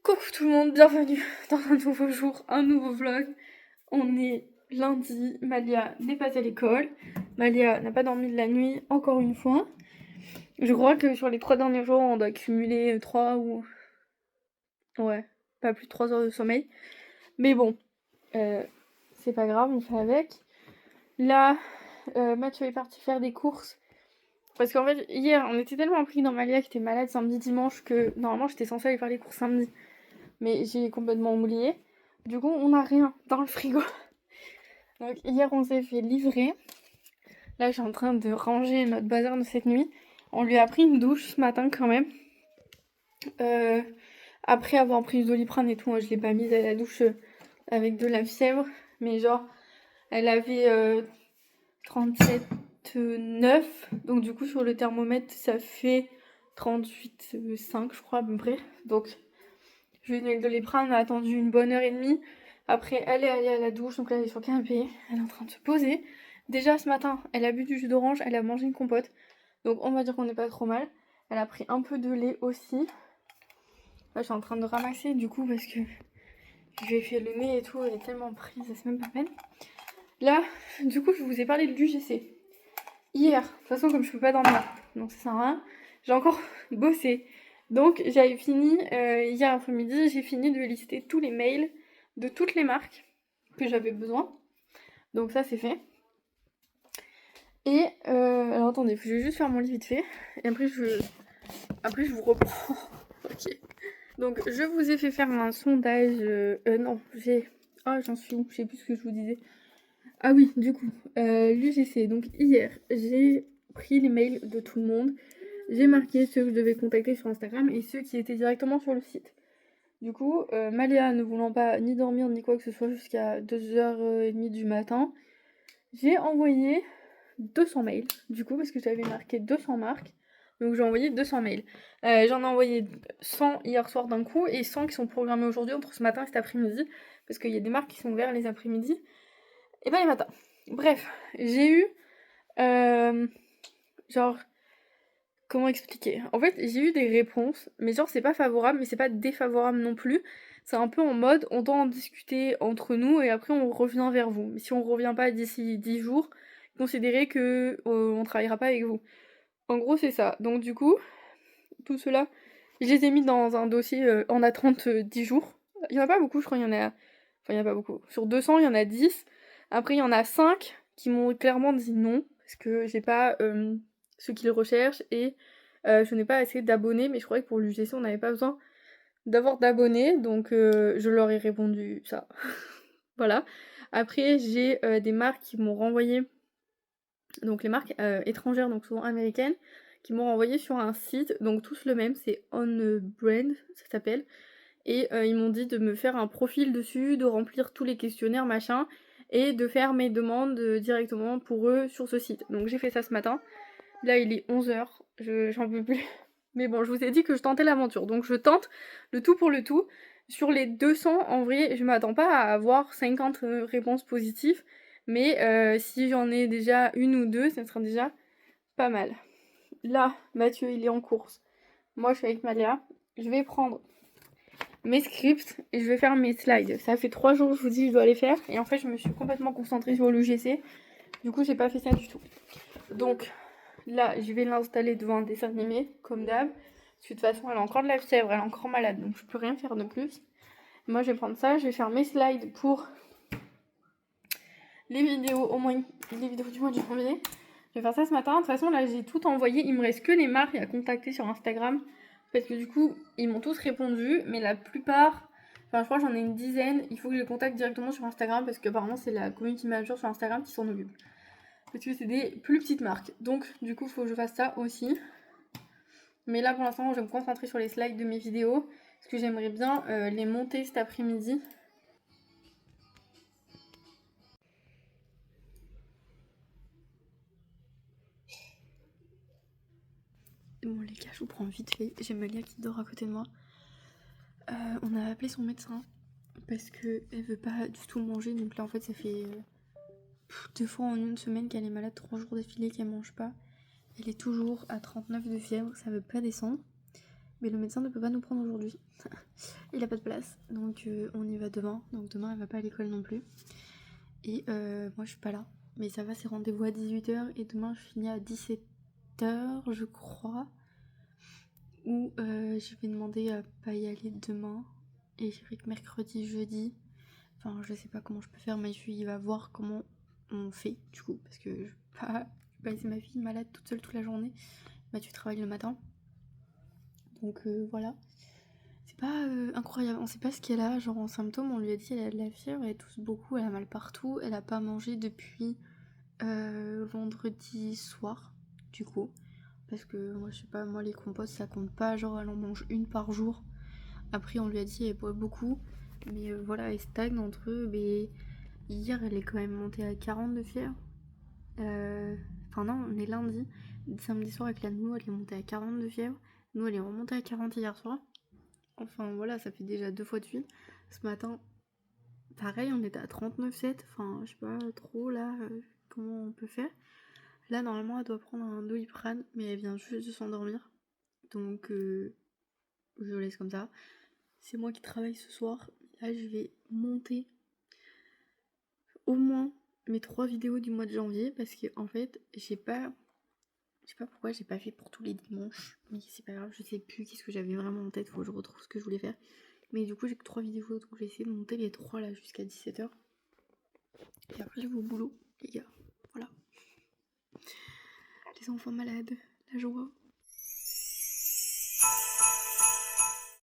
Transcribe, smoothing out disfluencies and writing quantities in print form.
Coucou tout le monde, bienvenue dans un nouveau jour, un nouveau vlog. On est lundi, Malia n'est pas à l'école. Malia n'a pas dormi de la nuit, encore une fois. Je crois que sur les 3 derniers jours, on doit cumuler 3 ou... Ouais, pas plus de 3 heures de sommeil. Mais bon, c'est pas grave, on fait avec. Là, Mathieu est parti faire des courses. Parce qu'en fait, hier, on était tellement pris dans Malia qui était malade samedi, dimanche, que normalement j'étais censée aller faire les courses samedi. Mais j'ai complètement oublié. Du coup, on n'a rien dans le frigo. Donc hier, on s'est fait livrer. Là, je suis en train de ranger notre bazar de cette nuit. On lui a pris une douche ce matin quand même. Après avoir pris du Doliprane et tout, hein, je l'ai pas mise à la douche avec de la fièvre. Mais genre, elle avait 37,9. Donc du coup, sur le thermomètre, ça fait 38,5 je crois à peu près. Donc je lui ai donné le Doliprane, on a attendu une bonne heure et demie. Après, elle est allée à la douche, donc là, elle est sur le canapé. Elle est en train de se poser. Déjà, ce matin, elle a bu du jus d'orange, elle a mangé une compote. Donc, on va dire qu'on n'est pas trop mal. Elle a pris un peu de lait aussi. Là, je suis en train de ramasser, du coup, parce que je lui ai fait le nez et tout. Elle est tellement prise, c'est même pas peine. Là, du coup, je vous ai parlé de l'UGC. Hier, de toute façon, comme je peux pas dormir, donc ça sert à rien, j'ai encore bossé. Donc j'avais fini, hier après-midi, j'ai fini de lister tous les mails de toutes les marques que j'avais besoin. Donc ça c'est fait. Et alors attendez, je vais juste faire mon lit vite fait. Et après je vous reprends. Ok. Donc je vous ai fait faire un sondage. Non, oh j'en suis où? Je sais plus ce que je vous disais. Ah oui, du coup, l'UGC. Donc hier, j'ai pris les mails de tout le monde. J'ai marqué ceux que je devais contacter sur Instagram et ceux qui étaient directement sur le site. Du coup, Maléa ne voulant pas ni dormir ni quoi que ce soit jusqu'à 2h30 du matin, j'ai envoyé 200 mails, du coup, parce que j'avais marqué 200 marques. Donc j'ai envoyé 200 mails. J'en ai envoyé 100 hier soir d'un coup et 100 qui sont programmés aujourd'hui entre ce matin et cet après-midi. Parce qu'il y a des marques qui sont ouvertes les après-midi et pas les matins. Bref, j'ai eu... genre... Comment expliquer? En fait, j'ai eu des réponses, mais genre c'est pas favorable, mais c'est pas défavorable non plus. C'est un peu en mode, on doit en discuter entre nous et après on revient vers vous. Mais si on revient pas d'ici 10 jours, considérez que on travaillera pas avec vous. En gros, c'est ça. Donc du coup, tout cela, je les ai mis dans un dossier en attente 10 jours. Il y en a pas beaucoup, je crois, il y en a... Enfin, il y en a pas beaucoup. Sur 200, il y en a 10. Après, il y en a 5 qui m'ont clairement dit non, parce que j'ai pas ceux qu'ils recherchent et je n'ai pas assez d'abonnés, mais je croyais que pour l'UGC, on n'avait pas besoin d'avoir d'abonnés, donc je leur ai répondu ça. Voilà. Après, j'ai des marques qui m'ont renvoyé, donc les marques étrangères, donc souvent américaines, qui m'ont renvoyé sur un site, donc tous le même, c'est On Brand, ça s'appelle. Et ils m'ont dit de me faire un profil dessus, de remplir tous les questionnaires, machin, et de faire mes demandes directement pour eux sur ce site. Donc j'ai fait ça ce matin. Là il est 11h, j'en peux plus. Mais bon, je vous ai dit que je tentais l'aventure, donc je tente le tout pour le tout. Sur les 200, en vrai, je m'attends pas à avoir 50 réponses positives, mais si j'en ai déjà une ou deux, ça sera déjà pas mal. Là, Mathieu, il est en course. Moi, je suis avec Malia. Je vais prendre mes scripts et je vais faire mes slides. Ça fait 3 jours que je vous dis que je dois les faire et en fait je me suis complètement concentrée sur l'UGC. Du coup j'ai pas fait ça du tout. Donc là je vais l'installer devant un dessin animé comme d'hab. Parce que de toute façon elle a encore de la fièvre, elle est encore malade donc je peux rien faire de plus. Moi je vais prendre ça, je vais faire mes slides pour les vidéos, au moins les vidéos du mois de janvier. Je vais faire ça ce matin. De toute façon là j'ai tout envoyé, il me reste que les marques à contacter sur Instagram. Parce que du coup, ils m'ont tous répondu, mais la plupart, enfin je crois que j'en ai une dizaine, il faut que je les contacte directement sur Instagram parce qu'apparemment c'est la community manager sur Instagram qui s'en occupe. Parce que c'est des plus petites marques. Donc du coup, il faut que je fasse ça aussi. Mais là pour l'instant, je vais me concentrer sur les slides de mes vidéos. Parce que j'aimerais bien les monter cet après-midi. Bon les gars, je vous prends vite fait. J'ai Malia qui dort à côté de moi. On a appelé son médecin parce qu'elle veut pas du tout manger. Donc là en fait ça fait 2 fois en une semaine qu'elle est malade, 3 jours d'affilée qu'elle mange pas. Elle est toujours à 39 de fièvre, ça veut pas descendre. Mais le médecin ne peut pas nous prendre aujourd'hui. Il a pas de place. Donc on y va demain. Donc demain elle va pas à l'école non plus. Et moi je suis pas là. Mais ça va, c'est rendez-vous à 18h et demain je finis à 17h je crois. Ou je vais demander à pas y aller demain. Et j'irai que mercredi, jeudi. Enfin je sais pas comment je peux faire mais il va voir comment on fait du coup. Parce que je vais pas laisser ma fille malade toute seule toute la journée. Bah tu travailles le matin. Donc voilà. C'est pas incroyable, on sait pas ce qu'elle a, genre en symptômes, on lui a dit elle a de la fièvre, elle tousse beaucoup, elle a mal partout, elle a pas mangé depuis vendredi soir, du coup. Parce que moi je sais pas, moi les compotes ça compte pas, genre elle en mange une par jour. Après on lui a dit elle boit beaucoup, mais voilà, elle stagne entre eux, mais hier elle est quand même montée à 40 de fièvre. Enfin non, on est lundi, samedi soir avec la nounou elle est montée à 40 de fièvre, nous elle est remontée à 40 hier soir. Enfin voilà, ça fait déjà 2 fois de suite. Ce matin, pareil, on était à 39,7. Enfin, je sais pas trop là comment on peut faire. Là, normalement, elle doit prendre un Doliprane, mais elle vient juste de s'endormir. Donc, je laisse comme ça. C'est moi qui travaille ce soir. Là, je vais monter au moins mes 3 vidéos du mois de janvier parce que en fait, j'ai pas. Je sais pas pourquoi j'ai pas fait pour tous les dimanches, mais c'est pas grave, je sais plus qu'est-ce que j'avais vraiment en tête, faut que je retrouve ce que je voulais faire. Mais du coup, j'ai que 3 vidéos, donc j'ai essayé de monter les 3 là jusqu'à 17h. Et après, je vais au boulot, les gars. Voilà. Les enfants malades, la joie.